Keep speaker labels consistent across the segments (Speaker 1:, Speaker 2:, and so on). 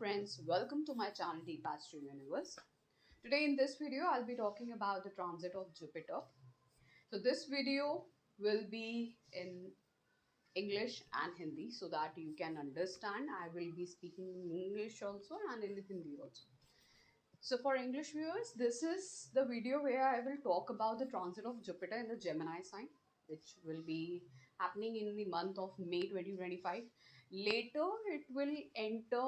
Speaker 1: friends, welcome to my channel Deep Astro Universe. Today in this video I'll be talking about the transit of Jupiter. So this video will be in English and Hindi so that you can understand. I will be speaking in English also and in Hindi also. So for English viewers, this is the video where I will talk about the transit of Jupiter in the Gemini sign, which will be happening in the month of May 2025. Later, it will enter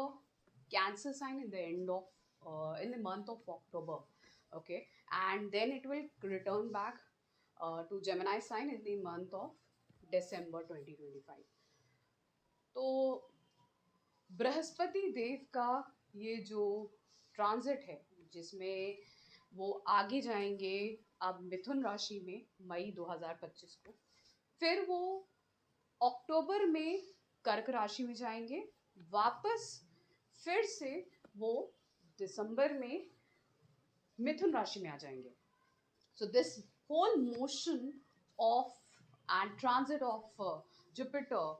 Speaker 1: Cancer sign in the end of in the month of October. Okay, and then it will return back to Gemini sign in the month of December 2025. तो बृहस्पति देव का ये जो transit है जिसमें वो आगे जाएंगे अब मिथुन राशि में मई 2025 को, फिर वो अक्टूबर में कर्क राशि में जाएंगे, वापस फिर से वो दिसंबर में मिथुन राशि में आ जाएंगे. So this whole motion of and transit of Jupiter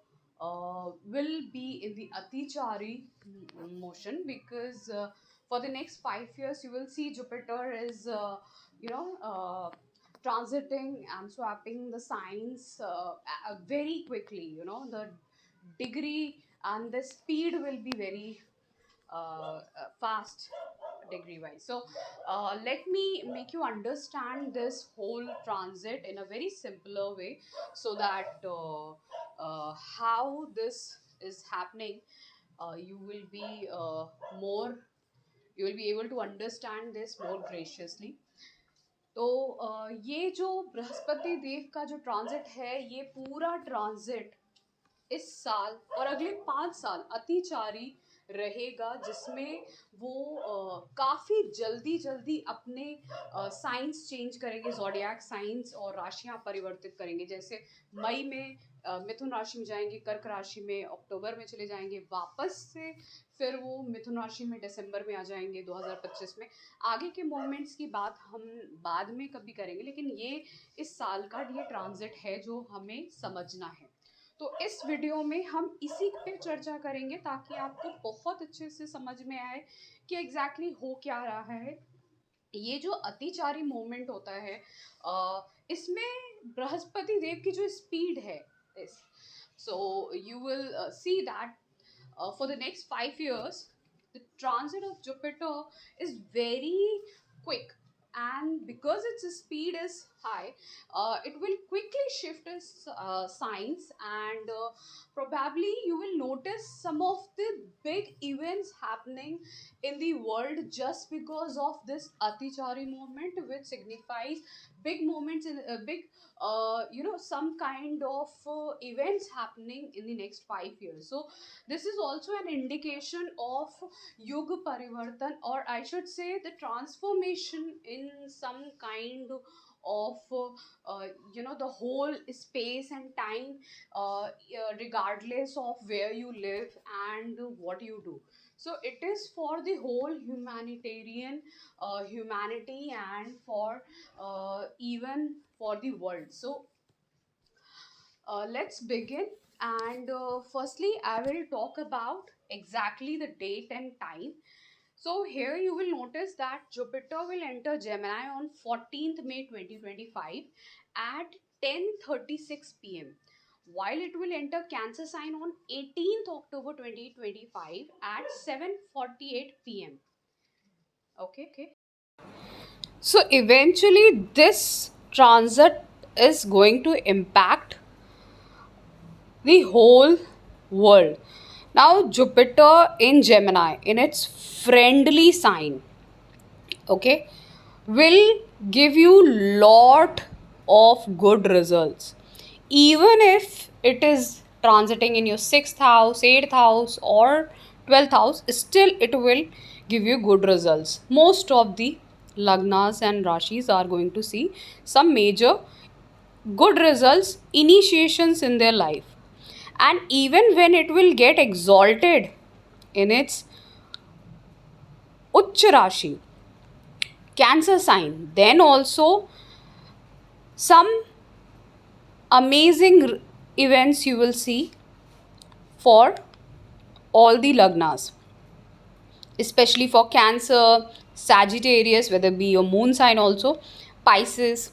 Speaker 1: will be in the Atichari motion because for the next 5 years you will see Jupiter is transiting and swapping the signs very quickly. The degree and the speed will be very fast degree wise. So let me make you understand this whole transit in a very simpler way so that how this is happening, you will be more you will be able to understand this more graciously. तो ये जो बृहस्पति देव का जो transit है, ये पूरा transit इस साल और अगले 5 साल अतिचारी रहेगा, जिसमें वो काफ़ी जल्दी अपने साइंस चेंज करेंगे, ज़ोडिएक साइंस और राशियां परिवर्तित करेंगे. जैसे मई में मिथुन राशि में जाएंगे, कर्क राशि में अक्टूबर में चले जाएंगे, वापस से फिर वो मिथुन राशि में दिसंबर में आ जाएंगे 2025 में. आगे के मोमेंट्स की बात हम बाद में कभी करेंगे, लेकिन ये इस साल का ये ट्रांजिट है जो हमें समझना है. तो इस वीडियो में हम इसी पे चर्चा करेंगे ताकि आपको बहुत अच्छे से समझ में आए कि एग्जैक्टली हो क्या रहा है. ये जो अतिचारी मोमेंट होता है, इसमें बृहस्पति देव की जो स्पीड है, so you will see that for the next 5 years the transit of Jupiter is very quick, and because its speed is high, it will quickly shift its signs, and probably you will notice some of the big events happening in the world just because of this Atichari movement, which signifies big moments in big some kind of events happening in the next 5 years. So this is also an indication of Yuga Parivartan, or I should say the transformation in some kind of the whole space and time, regardless of where you live and what you do. So it is for the whole humanitarian humanity and for even for the world. So let's begin. And firstly, I will talk about exactly the date and time. So here you will notice that Jupiter will enter Gemini on 14th May 2025 at 10:36 p.m. while it will enter Cancer sign on 18th October 2025 at 7:48 p.m. Okay. So eventually this transit is going to impact the whole world. Now Jupiter in Gemini, in its friendly sign, okay, will give you lot of good results. Even if it is transiting in your 6th house, 8th house or 12th house, still it will give you good results. Most of the lagnas and rashis are going to see some major good results, initiations in their life. And even when it will get exalted in its Uch Rashi, Cancer sign, then also some amazing events you will see for all the lagnas. especially for Cancer, Sagittarius, whether it be your moon sign also, Pisces,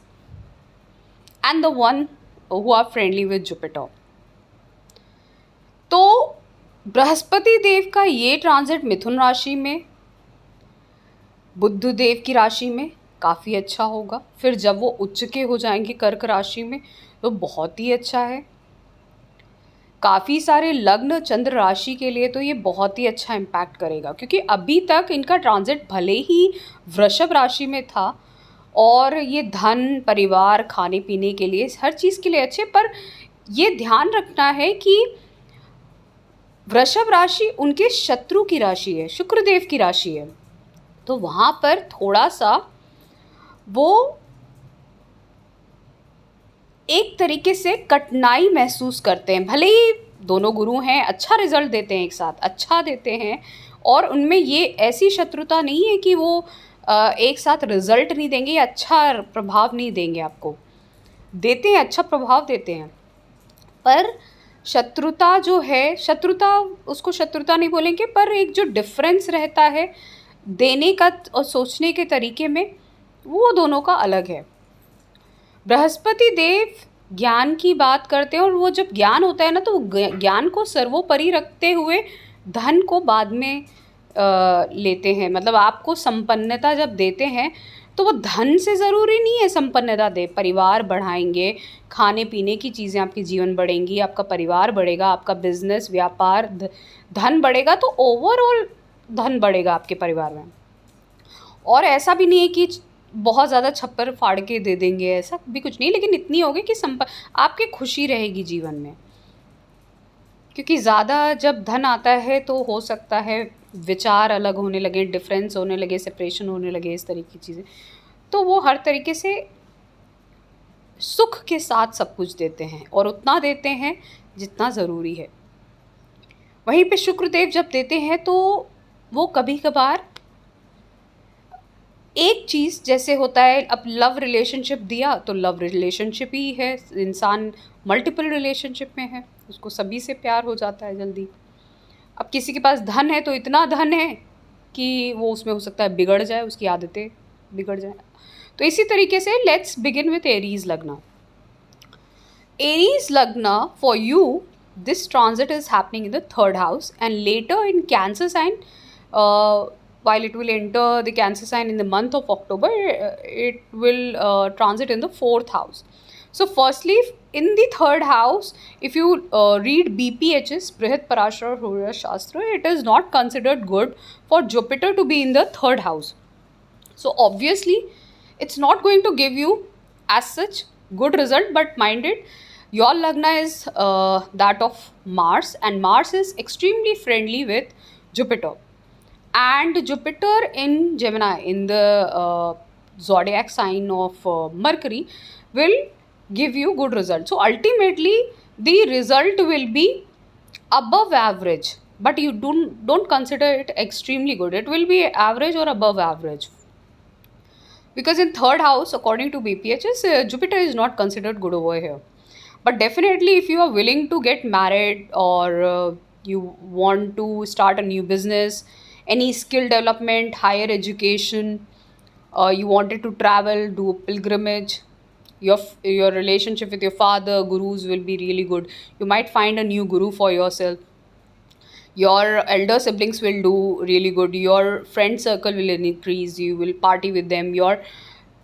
Speaker 1: and the one who are friendly with Jupiter. तो बृहस्पति देव का ये transit मिथुन राशि में, बुध देव की राशि में काफ़ी अच्छा होगा। फिर जब वो उच्च के हो जाएंगे कर्क राशि में तो बहुत ही अच्छा है। काफ़ी सारे लग्न चंद्र राशि के लिए तो ये बहुत ही अच्छा इम्पैक्ट करेगा, क्योंकि अभी तक इनका ट्रांजिट भले ही वृषभ राशि में था और ये धन, परिवार, खाने पीने के लिए, हर चीज़ के लिए अच्छे, पर ये ध्यान रखना है कि वृषभ राशि उनके शत्रु की राशि है, शुक्रदेव की राशि है, तो वहाँ पर थोड़ा सा वो एक तरीके से कठिनाई महसूस करते हैं। भले ही दोनों गुरु हैं, अच्छा रिजल्ट देते हैं, एक साथ अच्छा देते हैं, और उनमें ये ऐसी शत्रुता नहीं है कि वो एक साथ रिजल्ट नहीं देंगे या अच्छा प्रभाव नहीं देंगे आपको। देते हैं, अच्छा प्रभाव देते हैं, पर शत्रुता जो है, शत्रुता उसको शत्रुता नहीं बोलेंगे, पर एक जो डिफरेंस रहता है देने का और सोचने के तरीके में, वो दोनों का अलग है। बृहस्पति देव ज्ञान की बात करते हैं, और वो जब ज्ञान होता है ना, तो ज्ञान को सर्वोपरि रखते हुए धन को बाद में लेते हैं। मतलब आपको संपन्नता जब देते हैं तो वो धन से ज़रूरी नहीं है संपन्नता दे, परिवार बढ़ाएंगे, खाने पीने की चीज़ें आपके जीवन बढ़ेंगी, आपका परिवार बढ़ेगा, आपका बिजनेस, व्यापार, धन बढ़ेगा, तो ओवरऑल धन बढ़ेगा आपके परिवार में। और ऐसा भी नहीं है कि बहुत ज़्यादा छप्पर फाड़ के दे देंगे, ऐसा भी कुछ नहीं, लेकिन इतनी होगी कि आपकी खुशी रहेगी जीवन में। क्योंकि ज़्यादा जब धन आता है तो हो सकता है विचार अलग होने लगे, डिफरेंस होने लगे, सेपरेशन होने लगे, इस तरीके की चीज़ें। तो वो हर तरीके से सुख के साथ सब कुछ देते हैं, और उतना देते हैं जितना ज़रूरी है। वहीं पे शुक्रदेव जब देते हैं तो वो कभी कभार एक चीज़ जैसे होता है, अब लव रिलेशनशिप दिया तो लव रिलेशनशिप ही है, इंसान मल्टीपल रिलेशनशिप में है, उसको सभी से प्यार हो जाता है जल्दी। अब किसी के पास धन है तो इतना धन है कि वो उसमें हो सकता है बिगड़ जाए, उसकी आदतें बिगड़ जाए। तो इसी तरीके से लेट्स बिगिन विथ एरीज लग्न। एरीज लग्न, for you this transit is happening in the third house, and later in Cancer sign, while it will enter the Cancer sign in the month of October, it will transit in the fourth house. So firstly, in the third house, if you read BPHS, Brihat Parashara Hurya Shastra, it is not considered good for Jupiter to be in the third house. So obviously it's not going to give you as such good result, but mind it, your lagna is that of Mars, and Mars is extremely friendly with Jupiter, and Jupiter in Gemini, in the zodiac sign of Mercury, will give you good result. So ultimately the result will be above average, but you don't consider it extremely good. It will be average or above average, because in third house, according to BPHS, Jupiter is not considered good over here. But definitely if you are willing to get married, or you want to start a new business, any skill development, higher education, you wanted to travel, do a pilgrimage, your relationship with your father, gurus will be really good. You might find a new guru for yourself. Your elder siblings will do really good. Your friend circle will increase. You will party with them. Your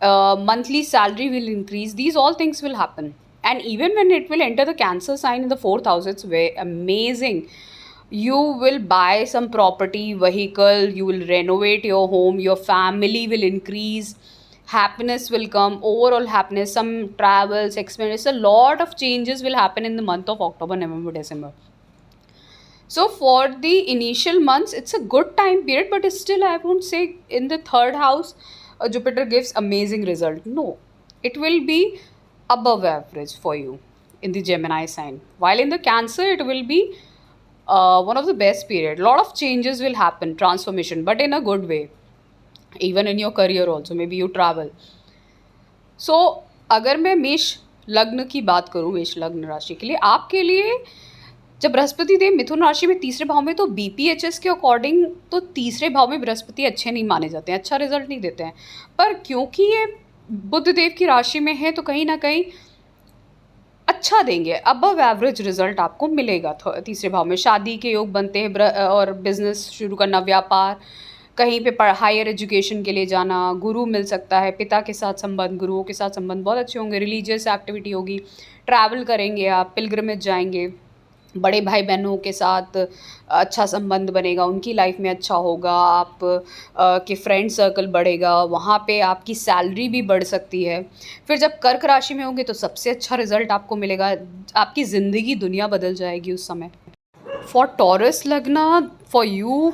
Speaker 1: monthly salary will increase. These all things will happen. And even when it will enter the Cancer sign in the fourth house, it's very amazing. You will buy some property, vehicle, you will renovate your home, your family will increase, happiness will come, overall happiness, some travels, experience, a lot of changes will happen in the month of October, November, December. So for the initial months, it's a good time period, but still I won't say in the third house, Jupiter gives amazing result. No, it will be above average for you in the Gemini sign. While in the Cancer, it will be one of the best period. Lot of changes will happen, transformation, but in a good way. Even in your career also, maybe you travel. So अगर मैं मेष लग्न की बात करूँ, मेष लग्न राशि के लिए, आपके लिए जब बृहस्पति देव मिथुन राशि में तीसरे भाव में, तो बीपीएचएस के अकॉर्डिंग तो तीसरे भाव में बृहस्पति अच्छे नहीं माने जाते हैं, अच्छा रिजल्ट नहीं देते हैं। पर क्योंकि ये बुध देव की राशि में है तो कहीं ना कहीं अच्छा देंगे, अबव एवरेज रिजल्ट आपको मिलेगा। तीसरे भाव में शादी के योग बनते हैं, और बिजनेस शुरू करना, व्यापार, कहीं पे हायर एजुकेशन के लिए जाना, गुरु मिल सकता है, पिता के साथ संबंध, गुरुओं के साथ संबंध बहुत अच्छे होंगे, रिलीजियस एक्टिविटी होगी, ट्रैवल करेंगे आप, पिलग्रिमेज जाएंगे, बड़े भाई बहनों के साथ अच्छा संबंध बनेगा, उनकी लाइफ में अच्छा होगा, आप के फ्रेंड सर्कल बढ़ेगा, वहाँ पे आपकी सैलरी भी बढ़ सकती है। फिर जब कर्क राशि में होंगे तो सबसे अच्छा रिजल्ट आपको मिलेगा, आपकी ज़िंदगी दुनिया बदल जाएगी उस समय। For Taurus Lagna, for you,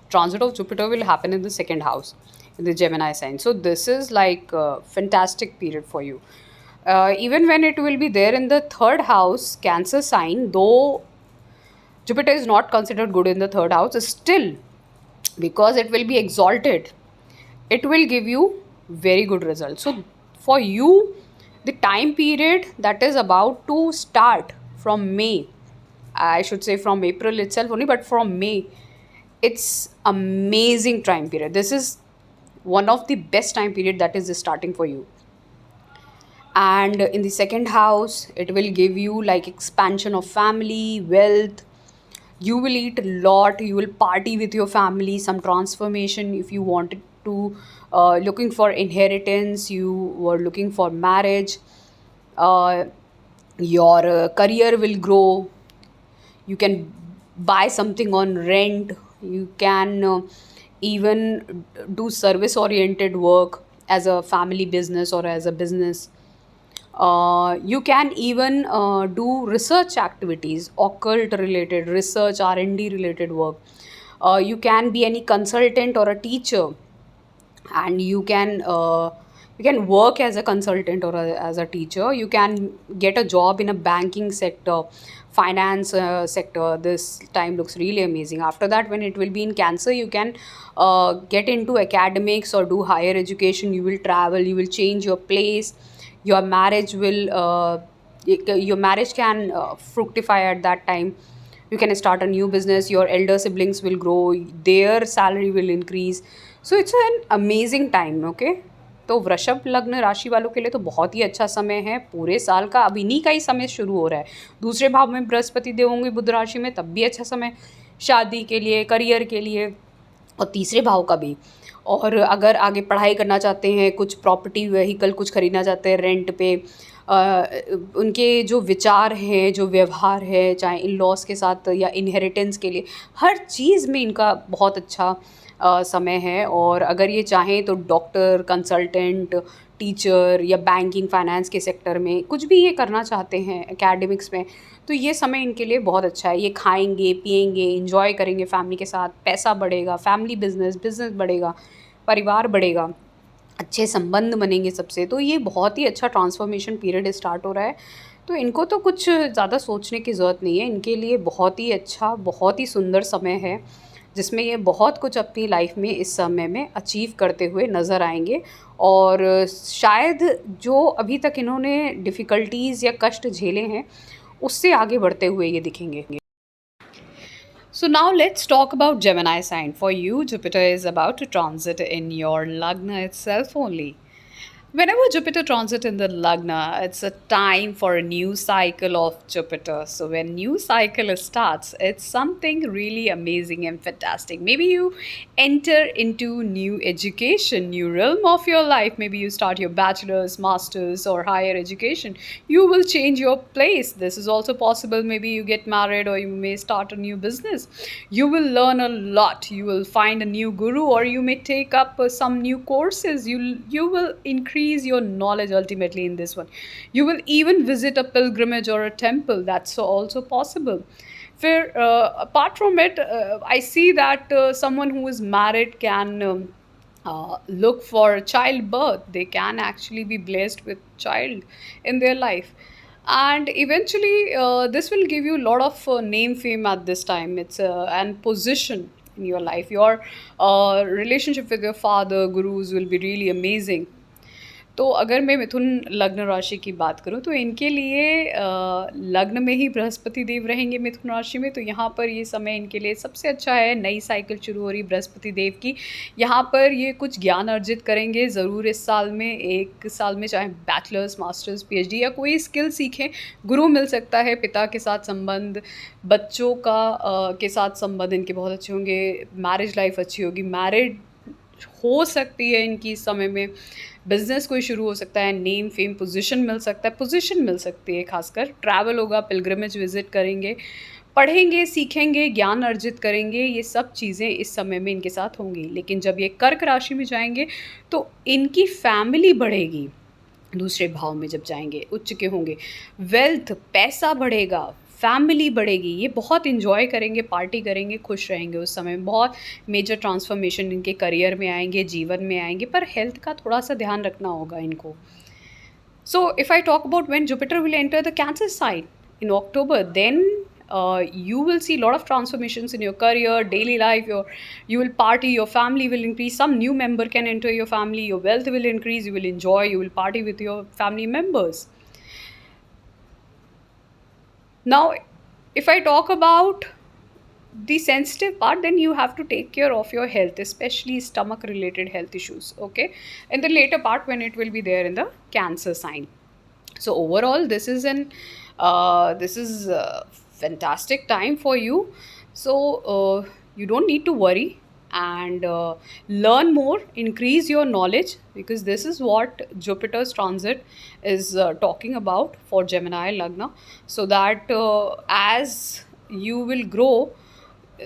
Speaker 1: transit of Jupiter will happen in the second house, in the Gemini sign. So this is like a fantastic period for you. Even when it will be there in the third house, Cancer sign, though Jupiter is not considered good in the third house, still, because it will be exalted, it will give you very good results. So for you, the time period that is about to start from May, I should say from April itself only, but from May, it's amazing time period. This is one of the best time period that is starting for you. And in the second house, it will give you like expansion of family, wealth. You will eat a lot. You will party with your family. Some transformation if you wanted to, looking for inheritance. You were looking for marriage. Uh, your career will grow. You can buy something on rent. You can even do service oriented work as a family business or as a business. You can even do research activities, occult related research, R&D related work. You can be any consultant or a teacher, and you can work as a consultant or as a teacher. You can get a job in a banking sector, finance sector. This time looks really amazing. After that, when it will be in Cancer, you can get into academics or do higher education. You will travel, you will change your place, your marriage will your marriage can fructify at that time. You can start a new business, your elder siblings will grow, their salary will increase. So it's an amazing time. Okay, तो वृषभ लग्न राशि वालों के लिए तो बहुत ही अच्छा समय है, पूरे साल का अब इन्हीं का ही समय शुरू हो रहा है। दूसरे भाव में बृहस्पति देव होंगे बुध राशि में, तब भी अच्छा समय, शादी के लिए, करियर के लिए, और तीसरे भाव का भी। और अगर आगे पढ़ाई करना चाहते हैं, कुछ प्रॉपर्टी व्हीकल कुछ खरीदना चाहते हैं रेंट पे, उनके जो विचार हैं, जो व्यवहार है, चाहे इन लॉस के साथ या इनहेरिटेंस के लिए, हर चीज़ में इनका बहुत अच्छा समय है। और अगर ये चाहें तो डॉक्टर, कंसल्टेंट, टीचर या बैंकिंग फाइनेंस के सेक्टर में कुछ भी ये करना चाहते हैं, एकेडमिक्स में, तो ये समय इनके लिए बहुत अच्छा है। ये खाएंगे, पिएंगे, इंजॉय करेंगे फैमिली के साथ, पैसा बढ़ेगा, फैमिली बिजनेस बढ़ेगा, परिवार बढ़ेगा, अच्छे संबंध बनेंगे सबसे। तो ये बहुत ही अच्छा ट्रांसफॉर्मेशन पीरियड स्टार्ट हो रहा है। तो इनको तो कुछ ज़्यादा सोचने की ज़रूरत नहीं है, इनके लिए बहुत ही अच्छा, बहुत ही सुंदर समय है, जिसमें ये बहुत कुछ अपनी लाइफ में इस समय में अचीव करते हुए नज़र आएंगे। और शायद जो अभी तक इन्होंने डिफ़िकल्टीज़ या कष्ट झेले हैं, उससे आगे बढ़ते हुए ये दिखेंगे। So now let's talk about Gemini sign. For you, Jupiter is about to transit in your Lagna itself only. Whenever Jupiter transit in the Lagna, it's a time for a new cycle of Jupiter. So when new cycle starts, it's something really amazing and fantastic. Maybe you enter into new education, new realm of your life. Maybe you start your bachelor's, master's, or higher education. You will change your place. This is also possible. Maybe you get married or you may start a new business. You will learn a lot. You will find a new guru, or you may take up some new courses. You will increase your knowledge ultimately in this one. You will even visit a pilgrimage or a temple. That's also possible. Apart from it, I see that someone who is married can look for childbirth. They can actually be blessed with child in their life, and eventually this will give you a lot of name fame at this time. It's and position in your life. Your relationship with your father, gurus will be really amazing. तो अगर मैं मिथुन लग्न राशि की बात करूँ तो इनके लिए लग्न में ही बृहस्पति देव रहेंगे मिथुन राशि में, तो यहाँ पर ये समय इनके लिए सबसे अच्छा है। नई साइकिल शुरू हो रही बृहस्पति देव की, यहाँ पर ये कुछ ज्ञान अर्जित करेंगे ज़रूर इस साल में। एक साल में चाहे बैचलर्स, मास्टर्स, पीएचडी या कोई स्किल सीखें, गुरु मिल सकता है, पिता के साथ संबंध, बच्चों का के साथ संबंध इनके बहुत अच्छे होंगे, मैरिज लाइफ अच्छी होगी, मैरिड हो सकती है इनकी इस समय में, बिजनेस कोई शुरू हो सकता है, नेम फेम पोजीशन मिल सकता है, पोजीशन मिल सकती है, खासकर ट्रैवल होगा, पिलग्रिमेज विजिट करेंगे, पढ़ेंगे, सीखेंगे, ज्ञान अर्जित करेंगे, ये सब चीज़ें इस समय में इनके साथ होंगी। लेकिन जब ये कर्क राशि में जाएंगे तो इनकी फैमिली बढ़ेगी, दूसरे भाव में जब जाएंगे उच्च के होंगे, वेल्थ, पैसा बढ़ेगा, फैमिली बढ़ेगी, ये बहुत इन्जॉय करेंगे, पार्टी करेंगे, खुश रहेंगे उस समय। बहुत मेजर ट्रांसफॉर्मेशन इनके करियर में आएंगे, जीवन में आएंगे, पर हेल्थ का थोड़ा सा ध्यान रखना होगा इनको। So if I talk about when Jupiter will enter the Cancer sign in October, then you will see a lot of transformations in your career, daily life. You will party, your family will increase. Some new member can enter your family. Your wealth will increase. You will enjoy. You will party with your family members. Now, if I talk about the sensitive part, then you have to take care of your health, especially stomach related health issues, okay, in the later part when it will be there in the Cancer sign. So overall this is a fantastic time for you. So you don't need to worry, and learn more, increase your knowledge, because this is what Jupiter's transit is talking about for Gemini Lagna, so that as you will grow,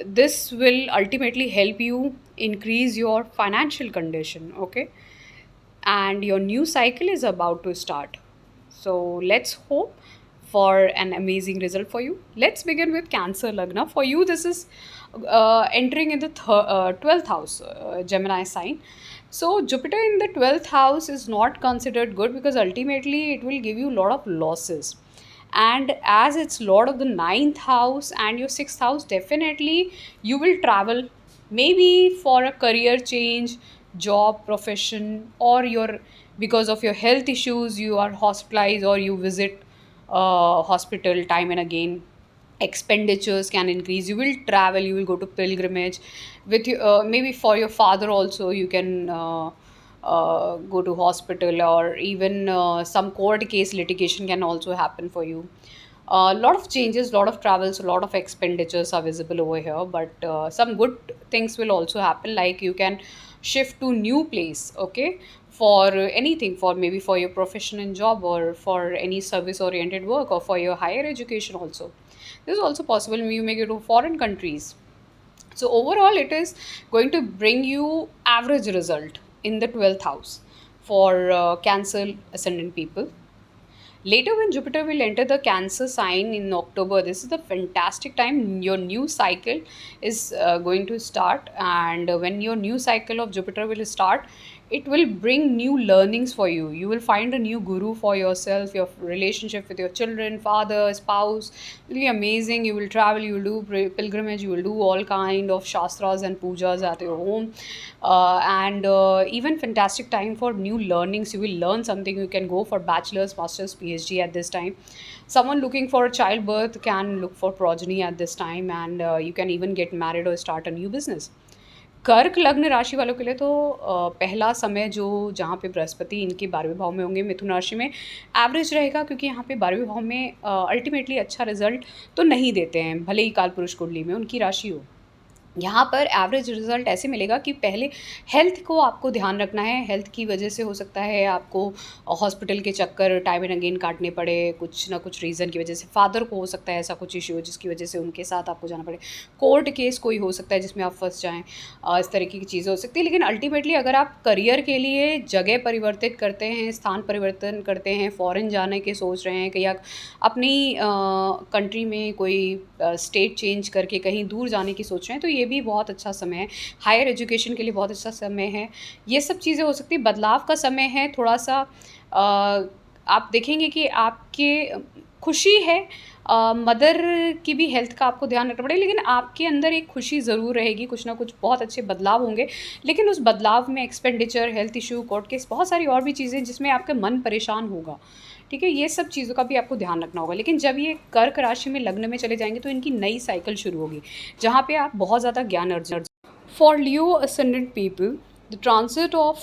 Speaker 1: this will ultimately help you increase your financial condition, okay, and your new cycle is about to start. So let's hope for an amazing result for you. Let's begin with Cancer Lagna. For you, this is entering in the 12th house, Gemini sign. So Jupiter in the 12th house is not considered good, because ultimately it will give you a lot of losses. And as it's lord of the 9th house and your 6th house, definitely you will travel, maybe for a career change, job, profession, or your, because of your health issues you are hospitalized or you visit hospital time and again. Expenditures can increase, you will travel, you will go to pilgrimage with you, maybe for your father also you can go to hospital, or even some court case litigation can also happen for you. A lot of changes, lot of travels, a lot of expenditures are visible over here, but some good things will also happen, like you can shift to new place, okay, for anything, for maybe for your profession and job, or for any service oriented work, or for your higher education also. This is also possible, you may go to foreign countries. So overall it is going to bring you average result in the 12th house for Cancer ascendant people. Later, when Jupiter will enter the Cancer sign in October, this is the fantastic time. Your new cycle is going to start, and when your new cycle of Jupiter will start, it will bring new learnings for you. You will find a new guru for yourself. Your relationship with your children, father, spouse will be amazing. You will travel, you will do pilgrimage, you will do all kind of shastras and pujas at your home, and even fantastic time for new learnings. You will learn something. You can go for bachelor's, master's, PhD at this time. Someone looking for childbirth can look for progeny at this time, and you can even get married or start a new business. कर्क लग्न राशि वालों के लिए तो पहला समय जो जहाँ पे बृहस्पति इनके 12वें भाव में होंगे मिथुन राशि में, एवरेज रहेगा, क्योंकि यहाँ पे 12वें भाव में अल्टीमेटली अच्छा रिजल्ट तो नहीं देते हैं, भले ही काल पुरुष कुंडली में उनकी राशि हो। यहाँ पर एवरेज रिजल्ट ऐसे मिलेगा कि पहले हेल्थ को आपको ध्यान रखना है। हेल्थ की वजह से हो सकता है आपको हॉस्पिटल के चक्कर टाइम एंड अगेन काटने पड़े, कुछ ना कुछ रीज़न की वजह से। फादर को हो सकता है ऐसा कुछ इश्यू जिसकी वजह से उनके साथ आपको जाना पड़े। कोर्ट केस कोई हो सकता है जिसमें आप फंस जाएँ, इस तरीके की चीज़ें हो सकती है। लेकिन अल्टीमेटली अगर आप करियर के लिए जगह परिवर्तित करते हैं, स्थान परिवर्तन करते हैं, फ़ॉरेन जाने के सोच रहे हैं, कहीं आप अपनी कंट्री में कोई स्टेट चेंज करके कहीं दूर जाने की सोच रहे हैं, तो ये भी बहुत अच्छा समय है। हायर एजुकेशन के लिए बहुत अच्छा समय है। ये सब चीज़ें हो सकती है। बदलाव का समय है थोड़ा सा। आप देखेंगे कि आपके खुशी है, मदर की भी हेल्थ का आपको ध्यान रखना पड़ेगा, लेकिन आपके अंदर एक खुशी ज़रूर रहेगी, कुछ ना कुछ बहुत अच्छे बदलाव होंगे। लेकिन उस बदलाव में expenditure, health issue, court case, बहुत सारी और भी चीज़ें जिसमें आपका मन परेशान होगा। ठीक है, ये सब चीज़ों का भी आपको ध्यान रखना होगा। लेकिन जब ये कर्क राशि में लग्न में चले जाएंगे तो इनकी नई साइकिल शुरू होगी, जहाँ पे आप बहुत ज़्यादा ज्ञान अर्जित। For Leo ascendant people, the transit of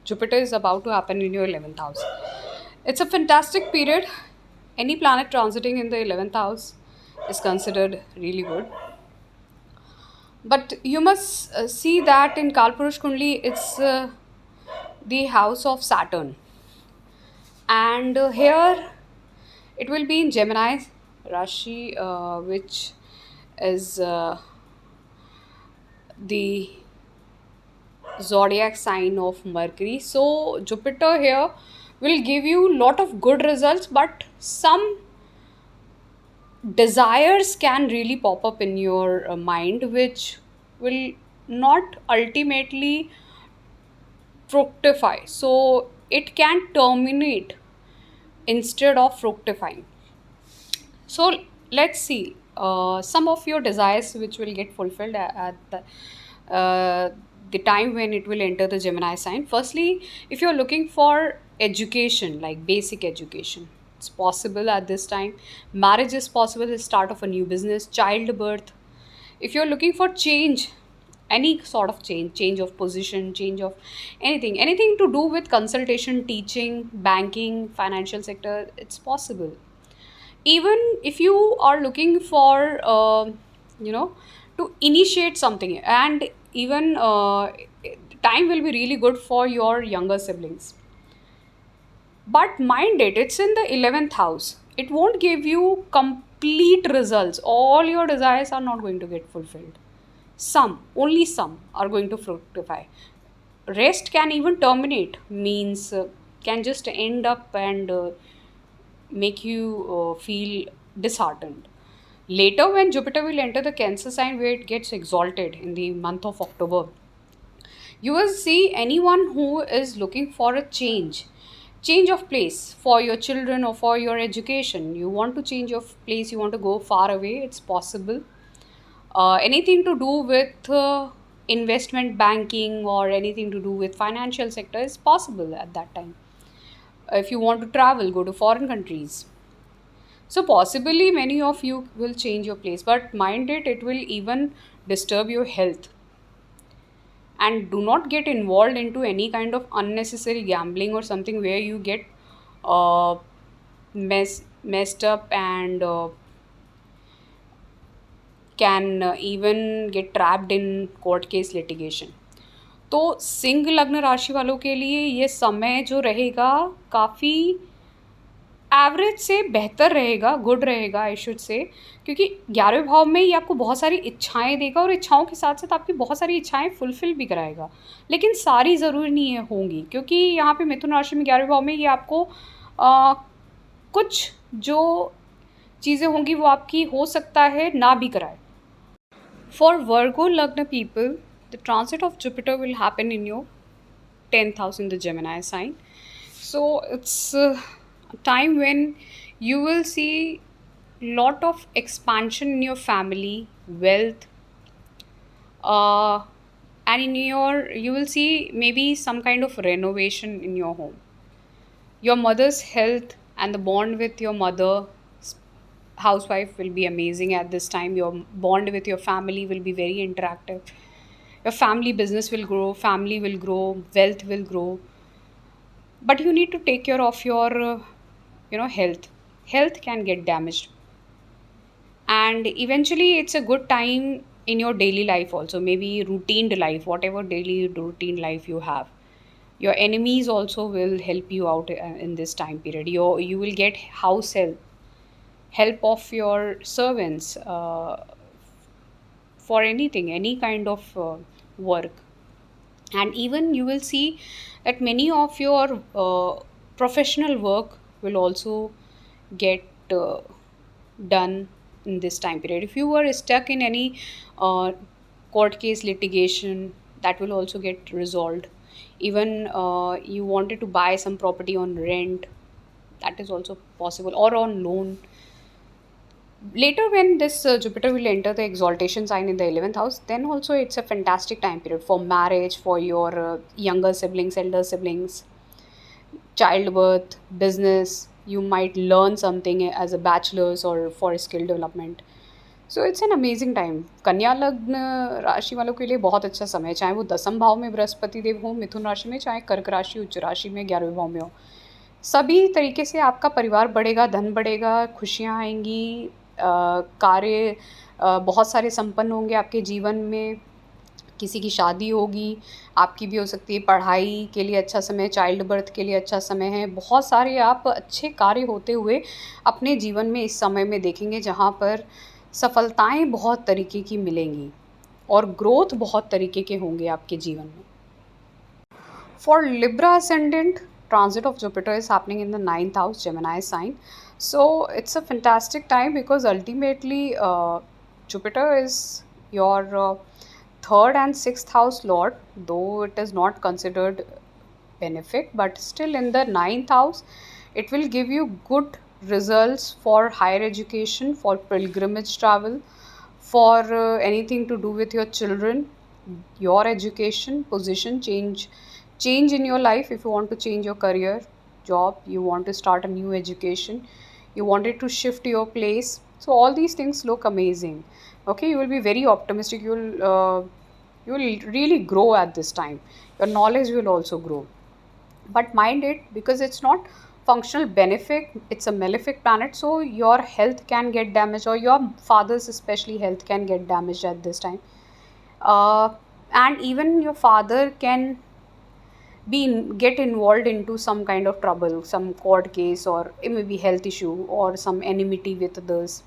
Speaker 1: Jupiter is about to happen in your 11th house. It's a fantastic period. Any planet transiting in the 11th house is considered really good. But you must see that in Kalpurush Kundli, it's the house of Saturn. And here it will be in Gemini Rashi, which is the zodiac sign of Mercury. So Jupiter here will give you lot of good results, but some desires can really pop up in your mind, which will not ultimately fructify. So it can terminate instead of fructifying. So let's see some of your desires which will get fulfilled the time when it will enter the Gemini sign. Firstly, if you're looking for education, like basic education, it's possible at this time. Marriage is possible, the start of a new business, childbirth. If you're looking for change, any sort of change, change of position, change of anything to do with consultation, teaching, banking, financial sector, it's possible. Even if you are looking for you know to initiate something, and even time will be really good for your younger siblings. But mind it, it's in the 11th house. It won't give you complete results. All your desires are not going to get fulfilled. Some, only some are going to fructify. Rest can even terminate, means can just end up and make you feel disheartened. Later, when Jupiter will enter the Cancer sign where it gets exalted in the month of October, you will see anyone who is looking for a change of place for your children or for your education. You want to change of place, you want to go far away, it's possible. Anything to do with investment banking or anything to do with financial sector is possible at that time. If you want to travel, go to foreign countries. So possibly many of you will change your place, but mind it, it will even disturb your health. And do not get involved into any kind of unnecessary gambling or something where you get uh, messed up and can even get trapped in court case litigation. तो सिंह लग्न राशि वालों के लिए ये समय जो रहेगा काफ़ी एवरेज से बेहतर रहेगा, गुड रहेगा आई शुड से, क्योंकि 11वें भाव में ये आपको बहुत सारी इच्छाएं देगा और इच्छाओं के साथ साथ आपकी बहुत सारी इच्छाएं फुलफिल भी कराएगा। लेकिन सारी ज़रूरी नहीं है होंगी, क्योंकि यहाँ पे मिथुन राशि में 11वें भाव में ये आपको कुछ जो चीज़ें होंगी वो आपकी हो सकता है ना भी कराए। फॉर वर्गो लग्न people, the transit of Jupiter will happen in your 10th house in the Gemini sign. So it's a time when you will see lot of expansion in your family, wealth, uh, and in your you will see maybe some kind of renovation in your home. Your mother's health and the bond with your mother housewife will be amazing at this time. Your bond with your family will be very interactive. Your family business will grow, family will grow, wealth will grow. But you need to take care of your health. Health can get damaged, and eventually it's a good time in your daily life also, maybe routine life, whatever daily routine life you have. Your enemies also will help you out in this time period. You will get house help of your servants for anything, any kind of work. And even you will see that many of your professional work will also get done in this time period. If you were stuck in any uh, court case litigation, that will also get resolved. Even you wanted to buy some property on rent, that is also possible, or on loan. Later, when this Jupiter will enter the exaltation sign in the 11th house, then also it's a fantastic time period for marriage, for your younger siblings, elder siblings, childbirth, business. You might learn something as a bachelor's or for skill development. So it's an amazing time. कन्या लग्न राशि वालों के लिए बहुत अच्छा समय है, चाहे वो दसम भाव में बृहस्पति देव हो मिथुन राशि में, चाहे कर्क राशि उच्च राशि में 11वें भाव में हो। सभी तरीके से आपका परिवार बढ़ेगा, धन बढ़ेगा, खुशियाँ आएंगी, कार्य बहुत सारे संपन्न होंगे आपके जीवन में। किसी की शादी होगी, आपकी भी हो सकती है। पढ़ाई के लिए अच्छा समय, चाइल्ड बर्थ के लिए अच्छा समय है। बहुत सारे आप अच्छे कार्य होते हुए अपने जीवन में इस समय में देखेंगे, जहाँ पर सफलताएं बहुत तरीके की मिलेंगी और ग्रोथ बहुत तरीके के होंगे आपके जीवन में। For Libra ascendant, transit of Jupiter is happening in the ninth house, Gemini sign. So it's a fantastic time because ultimately Jupiter is your third and sixth house lord, though it is not considered benefit, but still in the ninth house, it will give you good results for higher education, for pilgrimage travel, for anything to do with your children, your education position change in your life. If you want to change your career, job, you want to start a new education, you wanted to shift your place, so all these things look amazing. Okay, you will be very optimistic, you will really grow at this time. Your knowledge will also grow, but mind it, because it's not functional benefic, it's a malefic planet, so your health can get damaged, or your father's especially health can get damaged at this time. uh, and even your father can get involved into some kind of trouble, some court case, or it may be health issue or some enmity with others.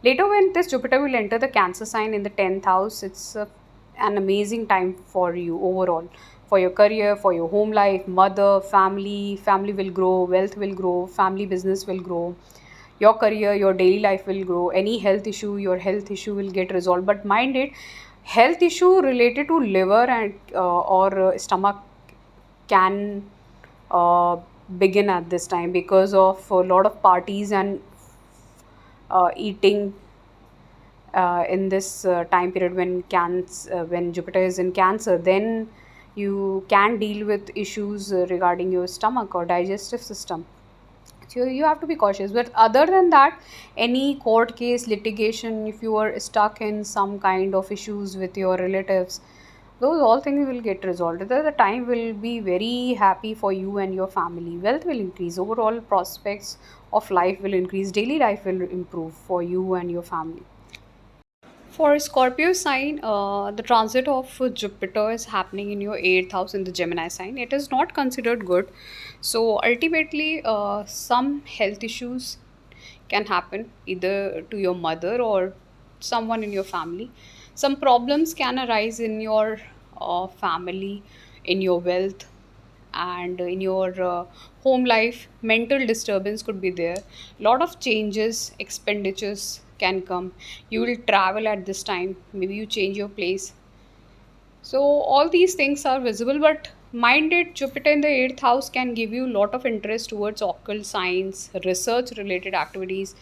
Speaker 1: Later, when this Jupiter will enter the Cancer sign in the 10th house, it's an amazing time for you overall. For your career, for your home life, mother, family will grow, wealth will grow, family business will grow. Your career, your daily life will grow. Any health issue, your health issue will get resolved. But mind it, health issue related to liver and or stomach can uh, begin at this time because of a lot of parties and eating in this time period when Jupiter is in Cancer. Then you can deal with issues regarding your stomach or digestive system. So you have to be cautious. But other than that, any court case, litigation, if you are stuck in some kind of issues with your relatives, those all things will get resolved. The time will be very happy for you and your family. Wealth will increase. Overall prospects of life will increase. Daily life will improve for you and your family. For Scorpio sign, the transit of Jupiter is happening in your 8th house in the Gemini sign. It is not considered good. So ultimately, some health issues can happen either to your mother or someone in your family. Some problems can arise in your family, in your wealth, and in your home life. Mental disturbance could be there. Lot of changes, expenditures can come. You will travel at this time, maybe you change your place. So all these things are visible, but mind it, Jupiter in the 8th house can give you a lot of interest towards occult science, research related activities,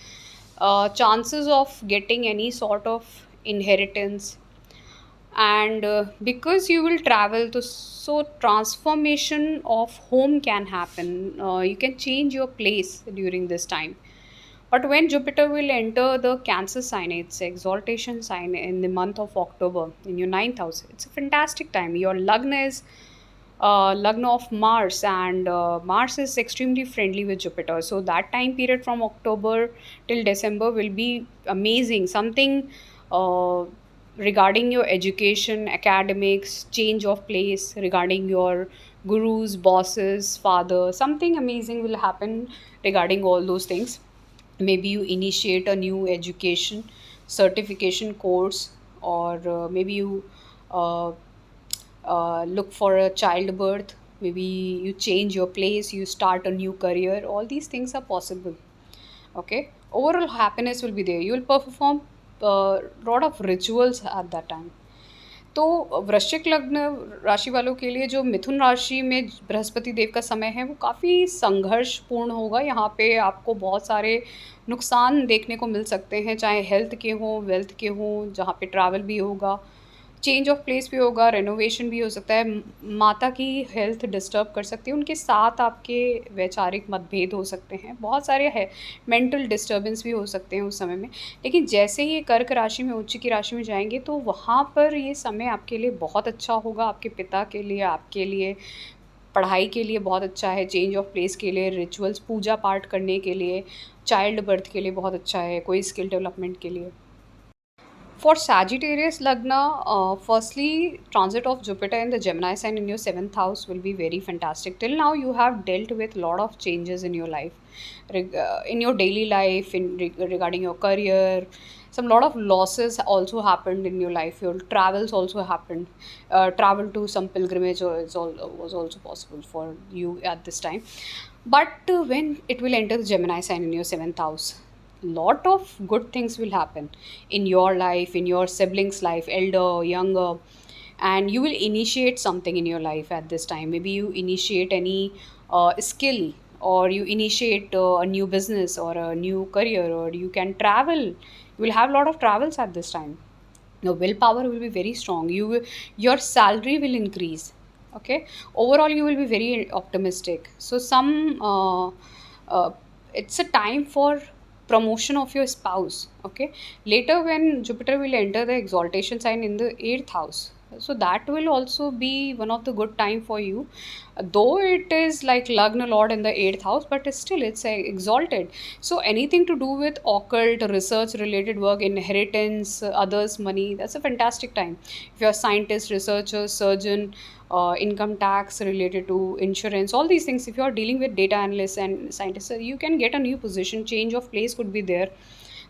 Speaker 1: chances of getting any sort of inheritance. And because you will travel to, so transformation of home can happen. You can change your place during this time. But when Jupiter will enter the Cancer sign, its exaltation sign in the month of October in your ninth house, it's a fantastic time. Your Lagna is Lagna of Mars, and Mars is extremely friendly with Jupiter. So that time period from October till December will be amazing. Something uh, regarding your education, academics, change of place, regarding your gurus, bosses, father, something amazing will happen regarding all those things. Maybe you initiate a new education certification course, or maybe you uh, look for a childbirth, maybe you change your place, you start a new career. All these things are possible. Okay, overall happiness will be there. You will perform a lot of rituals at that time. तो वृश्चिक लग्न राशि वालों के लिए जो मिथुन राशि में बृहस्पति देव का समय है वो काफ़ी संघर्षपूर्ण होगा। यहाँ पे आपको बहुत सारे नुकसान देखने को मिल सकते हैं, चाहे हेल्थ के हों, वेल्थ के हों, जहाँ पे ट्रैवल भी होगा, चेंज ऑफ प्लेस भी होगा, रेनोवेशन भी हो सकता है। माता की हेल्थ डिस्टर्ब कर सकती है, उनके साथ आपके वैचारिक मतभेद हो सकते हैं, बहुत सारे है मेंटल डिस्टर्बेंस भी हो सकते हैं उस समय में। लेकिन जैसे ही ये कर्क राशि में, उच्च की राशि में जाएंगे तो वहाँ पर ये समय आपके लिए बहुत अच्छा होगा, आपके पिता के लिए, आपके लिए, पढ़ाई के लिए बहुत अच्छा है, चेंज ऑफ प्लेस के लिए, रिचुअल्स, पूजा पाठ करने के लिए, चाइल्ड बर्थ के लिए बहुत अच्छा है, कोई स्किल डेवलपमेंट के लिए। For Sagittarius Lagna, firstly, transit of Jupiter in the Gemini sign in your seventh house will be very fantastic. Till now, you have dealt with a lot of changes in your life, in your daily life, regarding your career. Some lot of losses also happened in your life. Your travels also happened. Travel to some pilgrimage was also possible for you at this time. But when it will enter the Gemini sign in your seventh house, lot of good things will happen in your life, in your siblings life, elder, younger, and you will initiate something in your life at this time. Maybe you initiate any skill, or you initiate a new business or a new career, or you can travel. You will have a lot of travels at this time. Your willpower will be very strong. Your salary will increase. Okay, overall you will be very optimistic. So some uh, it's a time for promotion of your spouse. Okay, later when Jupiter will enter the exaltation sign in the 8th house, so that will also be one of the good time for you, though it is like Lagna Lord in the 8th house, but still it's exalted. So anything to do with occult, research related work, inheritance, others money, that's a fantastic time. If you're a scientist, researcher, surgeon, income tax related to insurance, all these things, if you are dealing with data analysts and scientists, you can get a new position, change of place could be there.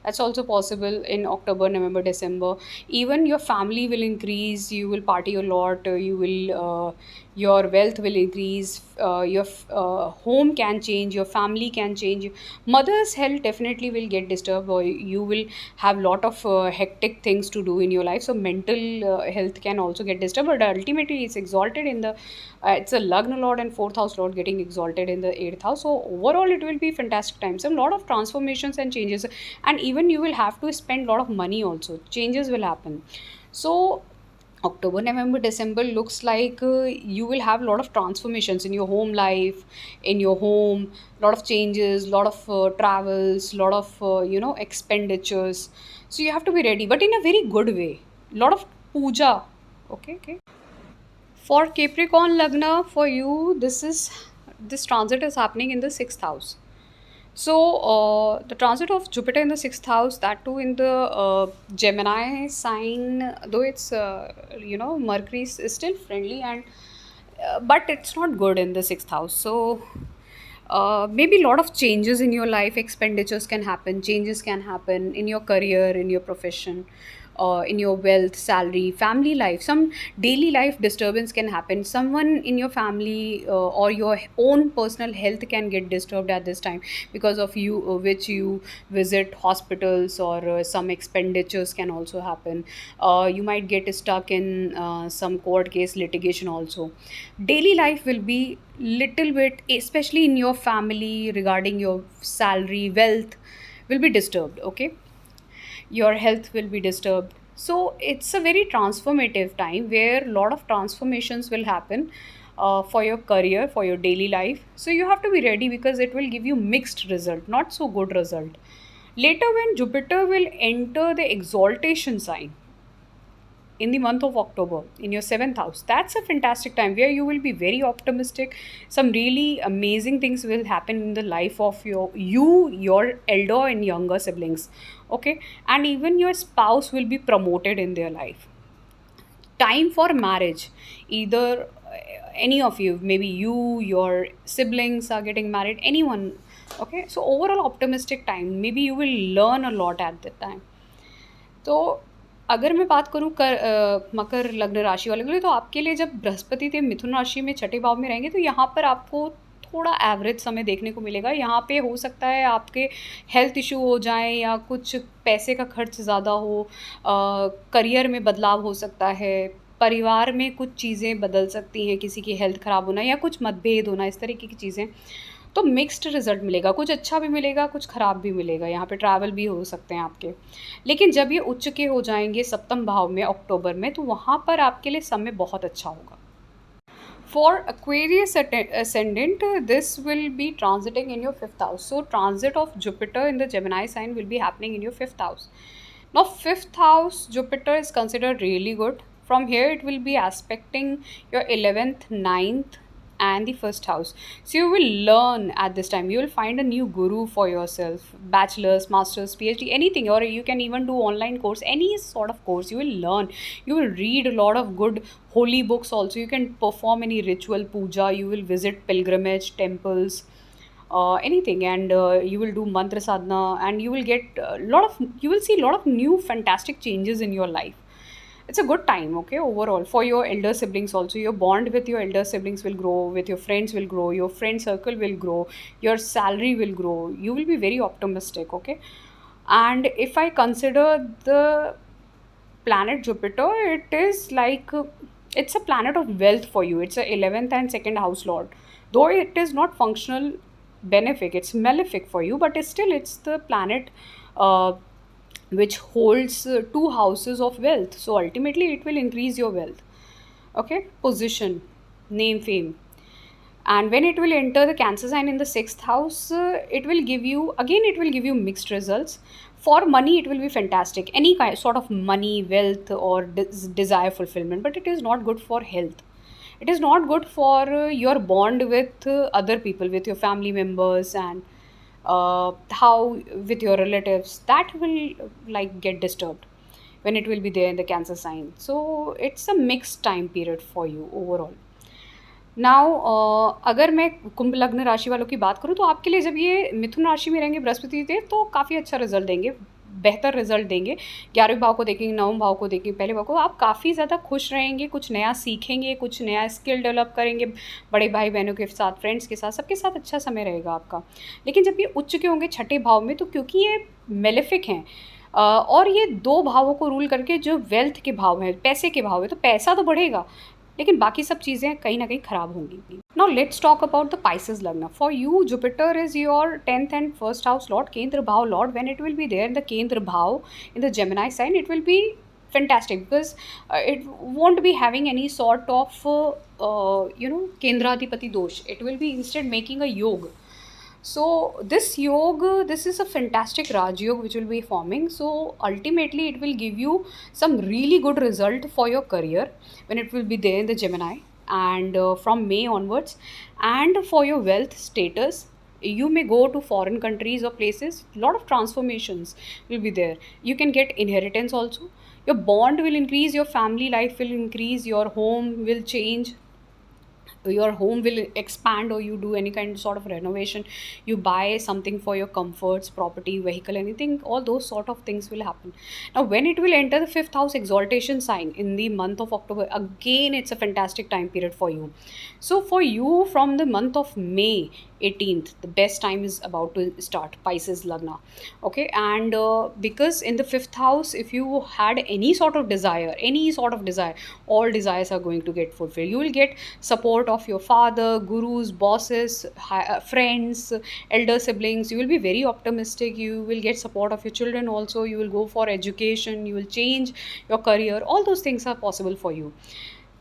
Speaker 1: That's also possible in October, November, December. Even your family will increase, you will party a lot, you will your wealth will increase, your home can change, your family can change, mother's health definitely will get disturbed, or you will have lot of hectic things to do in your life. So mental health can also get disturbed, but ultimately it's exalted in the it's a Lagna Lord and 4th house Lord getting exalted in the 8th house. So overall it will be fantastic time, some lot of transformations and changes, and even you will have to spend lot of money also, changes will happen. So October, November, December looks like you will have a lot of transformations in your home life, in your home, lot of changes, lot of travels, lot of expenditures. So you have to be ready, but in a very good way. Lot of puja. Okay, okay. For Capricorn Lagna, for you, this transit is happening in the 6th house. So the transit of Jupiter in the 6th house, that too in the Gemini sign, though it's Mercury is still friendly, and but it's not good in the 6th house. So maybe a lot of changes in your life, expenditures can happen, changes can happen in your career, in your profession, in your wealth, salary, family life, some daily life disturbance can happen. Someone in your family or your own personal health can get disturbed at this time because of you, which you visit hospitals, or some expenditures can also happen. You might get stuck in some court case litigation also. Daily life will be little bit, especially in your family, regarding your salary, wealth will be disturbed. Okay, your health will be disturbed. So it's a very transformative time where a lot of transformations will happen for your career, for your daily life. So you have to be ready because it will give you mixed result, not so good result. Later when Jupiter will enter the exaltation sign in the month of October in your seventh house, that's a fantastic time where you will be very optimistic. Some really amazing things will happen in the life of your elder and younger siblings. Okay, and even your spouse will be promoted in their life. Time for marriage, either any of you, maybe you, your siblings are getting married, anyone. Okay, so overall optimistic time, maybe you will learn a lot at that time. तो अगर मैं बात करूँ मकर लग्न राशि वाले के लिए, तो आपके लिए जब बृहस्पति देव मिथुन राशि में छठे भाव में रहेंगे तो यहाँ पर आपको थोड़ा एवरेज समय देखने को मिलेगा। यहाँ पे हो सकता है आपके हेल्थ इशू हो जाए, या कुछ पैसे का खर्च ज़्यादा हो, करियर में बदलाव हो सकता है, परिवार में कुछ चीज़ें बदल सकती हैं, किसी की हेल्थ ख़राब होना या कुछ मतभेद होना, इस तरीके की चीज़ें। तो मिक्स्ड रिज़ल्ट मिलेगा, कुछ अच्छा भी मिलेगा, कुछ ख़राब भी मिलेगा, यहाँ पे ट्रैवल भी हो सकते हैं आपके। लेकिन जब ये उच्च के हो जाएँगे सप्तम भाव में अक्टूबर में, तो वहाँ पर आपके लिए समय बहुत अच्छा होगा। For Aquarius ascendant, this will be transiting in your fifth house. So, transit of Jupiter in the Gemini sign will be happening in your fifth house. Now, fifth house Jupiter is considered really good. From here, it will be aspecting your 11th, ninth, and the first house. So you will learn at this time. You will find a new guru for yourself, bachelor's, master's, PhD, anything, or you can even do online course, any sort of course. You will learn. You will read a lot of good holy books also. You can perform any ritual puja. You will visit pilgrimage temples. Anything, and you will do mantra sadhana, and you will get a lot of, you will see a lot of new fantastic changes in your life. It's a good time, okay, overall. For your elder siblings also, your bond with your elder siblings will grow, with your friends will grow, your friend circle will grow, your salary will grow, you will be very optimistic, okay. And if I consider the planet Jupiter, it is like it's a planet of wealth for you. It's a 11th and second house lord, though it is not functional benefic, it's malefic for you, but still it's the planet uh, which holds two houses of wealth. So ultimately, it will increase your wealth. Okay, position, name, fame. And when it will enter the Cancer sign in the sixth house, it will give you, again, it will give you mixed results. For money, it will be fantastic. Any kind sort of money, wealth, or desire fulfillment, but it is not good for health. It is not good for your bond with other people, with your family members, and how with your relatives. That will like get disturbed when it will be there in the Cancer sign. So it's a mixed time period for you overall. Now अगर मैं कुंभ लग्न राशि वालों की बात करूँ, तो आपके लिए जब ये मिथुन राशि में रहेंगे बृहस्पति देव, तो काफ़ी अच्छा रिजल्ट देंगे, बेहतर रिजल्ट देंगे। 11वें भाव को देखेंगे, 9वें भाव को देखेंगे, पहले भाव को, आप काफ़ी ज़्यादा खुश रहेंगे, कुछ नया सीखेंगे, कुछ नया स्किल डेवलप करेंगे, बड़े भाई बहनों के साथ, फ्रेंड्स के साथ, सबके साथ अच्छा समय रहेगा आपका। लेकिन जब ये उच्च के होंगे छठे भाव में, तो क्योंकि ये मेलेफिक हैं और ये दो भावों को रूल करके जो वेल्थ के भाव हैं, पैसे के भाव है, तो पैसा तो बढ़ेगा, लेकिन बाकी सब चीज़ें कहीं ना कहीं खराब होंगी। Now let's talk about the Pisces lagna. For you Jupiter is your 10th and first house lord, kendra bhava lord. When it will be there in the kendra bhava in the Gemini sign, it will be fantastic because it won't be having any sort of kendradipati dosh. It will be instead making a yoga. So this yoga, this is a fantastic Raj Yoga which will be forming. So ultimately it will give you some really good result for your career when it will be there in the Gemini, and from May onwards. And for your wealth status, you may go to foreign countries or places, lot of transformations will be there. You can get inheritance also. Your bond will increase, your family life will increase, your home will change, your home will expand, or you do any kind of sort of renovation, you buy something for your comforts, property, vehicle, anything, all those sort of things will happen. Now when it will enter the fifth house exaltation sign in the month of October, again it's a fantastic time period for you. So for you, from the month of May 18th, the best time is about to start, Pisces Lagna. Okay, and because in the fifth house, if you had any sort of desire, all desires are going to get fulfilled. You will get support of your father, gurus, bosses, friends, elder siblings. You will be very optimistic. You will get support of your children also. You will go for education. You will change your career. All those things are possible for you.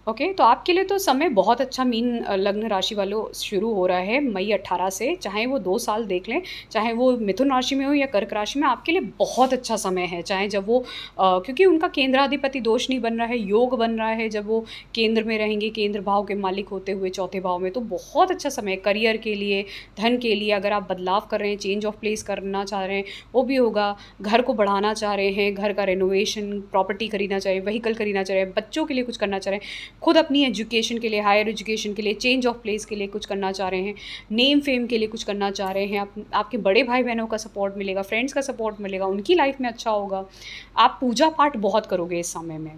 Speaker 1: Okay तो आपके लिए तो समय बहुत अच्छा mean लग्न राशि वालों शुरू हो रहा है मई 18 से, चाहे वो 2 साल देख लें, चाहे वो मिथुन राशि में हो या कर्क राशि में, आपके लिए बहुत अच्छा समय है। चाहे जब वो क्योंकि उनका केंद्राधिपति दोष नहीं बन रहा है, योग बन रहा है, जब वो केंद्र में रहेंगे, केंद्र भाव के मालिक होते हुए चौथे भाव में, तो बहुत अच्छा समय है करियर के लिए, धन के लिए। अगर आप बदलाव कर रहे हैं, चेंज ऑफ प्लेस करना चाह रहे हैं, वो भी होगा। घर को बढ़ाना चाह रहे हैं, घर का रेनोवेशन, प्रॉपर्टी खरीदना चाह रहे हैं, व्हीकल खरीदना चाह रहे हैं, बच्चों के लिए कुछ करना चाह रहे हैं, खुद अपनी एजुकेशन के लिए, हायर एजुकेशन के लिए, चेंज ऑफ प्लेस के लिए कुछ करना चाह रहे हैं, नेम फेम के लिए कुछ करना चाह रहे हैं, आपके बड़े भाई बहनों का सपोर्ट मिलेगा, फ्रेंड्स का सपोर्ट मिलेगा, उनकी लाइफ में अच्छा होगा। आप पूजा पाठ बहुत करोगे इस समय में।